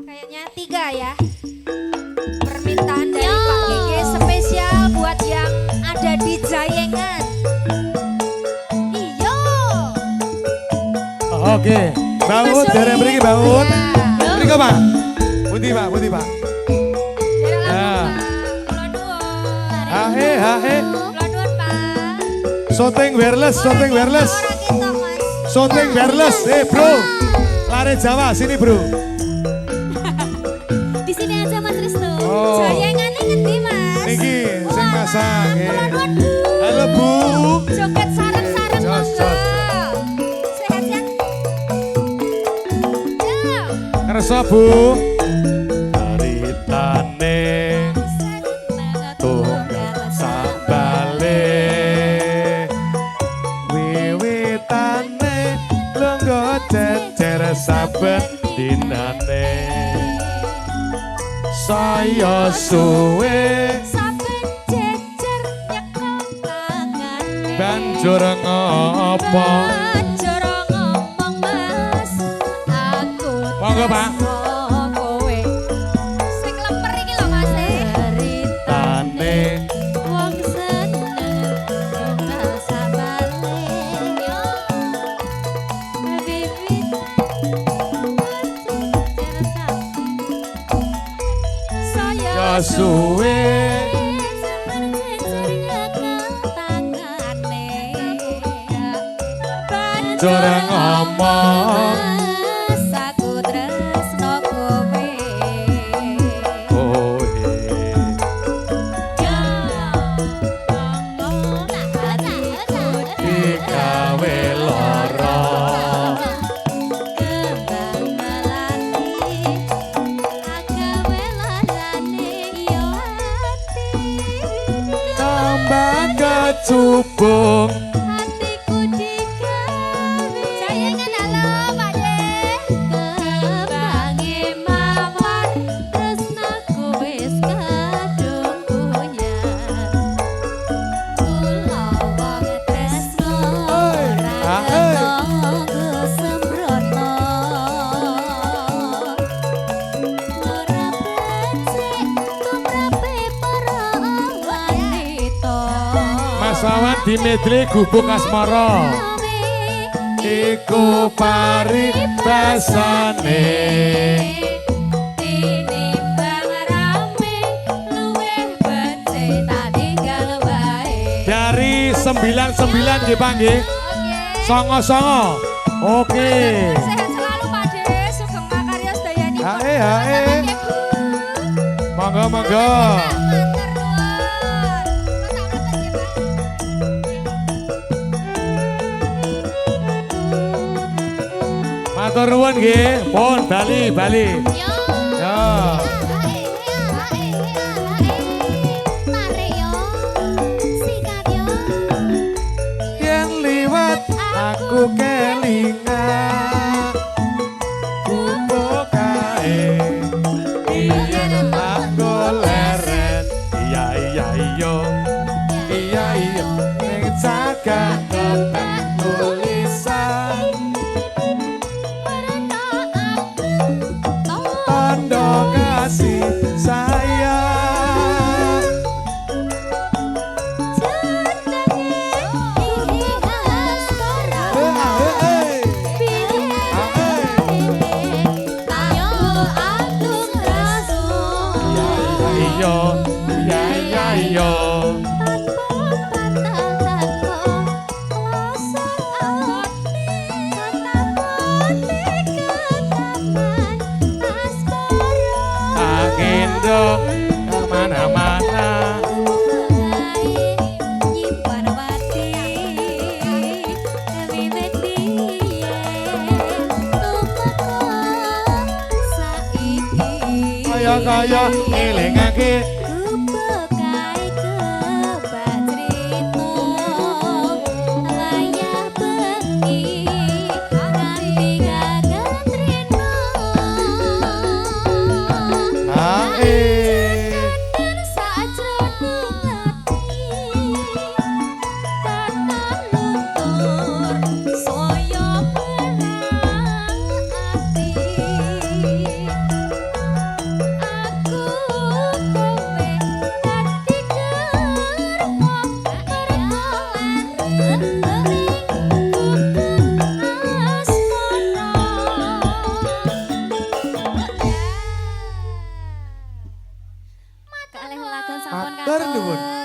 Kayaknya 3 ya. Permintaan dari Pak Gege spesial buat yang ada di Jayengan. Iyo. Oke, Bawut, dari beri Bawut. Beri Pak. Putih Pak, putih Pak. Hae, hae. Shooting wireless, shooting wireless. Shooting wireless, bro. Lari Jawa, sini bro. Di sini aja Mas Risto. Oh. Jayengan ini ngendi Mas? Niki, sing pasang. Kulon Bu. Halo Bu. Joget sarang-sarang Jos, monggo. jos. Sehat ya? Ya. Kersa Bu. Ceritane tunggal sabale. Wiwitane lungguh cecer saben dinane. Saya suwe Saben jejer nyekel tangane. banjur ngopo. Banjur ngomong Mas, aku Monggo, Pak. tresno kowe. Sing lemper iki lho Mas. Tane Wong seneng tunggal sabale. Yo. Bibit. Saya ya suwe banjur ngomong. Aku tresno kowe. Kowe digawe lara. Kembang melati agawe larane yo ati. Tambah kecubung Hatiku digawe Jayengan halo Pak De. Kembange mawar tresnaku wis kadung kunyah. Kula wong tresno ora ketonggo sembrono. Ora becik tumrape para wanita. Mas Wawan di medley gubuk asmara. Iku paribasane Tinimbang rame luwih becik tak tinggal wae. dari 99 nggih Pak nggih. Songo-songo. Oke. Sehat selalu Pak De, sugeng makarya sedayani. Hae, hae. Monggo monggo. Matur nuwun nggih. Pun Bali, Bali. Yo. Ya. Tarik yo. Sikat yo. Yen liwat aku kelingan gubuk kae. Yen aku leren. Iya iya iyo. Iya iyo. Ning jagat kotak tulisan. Tanda kasih sayang. Iya iya iya iya. Gendong kemana-mana. Kaya ngelingake Turun nuwun.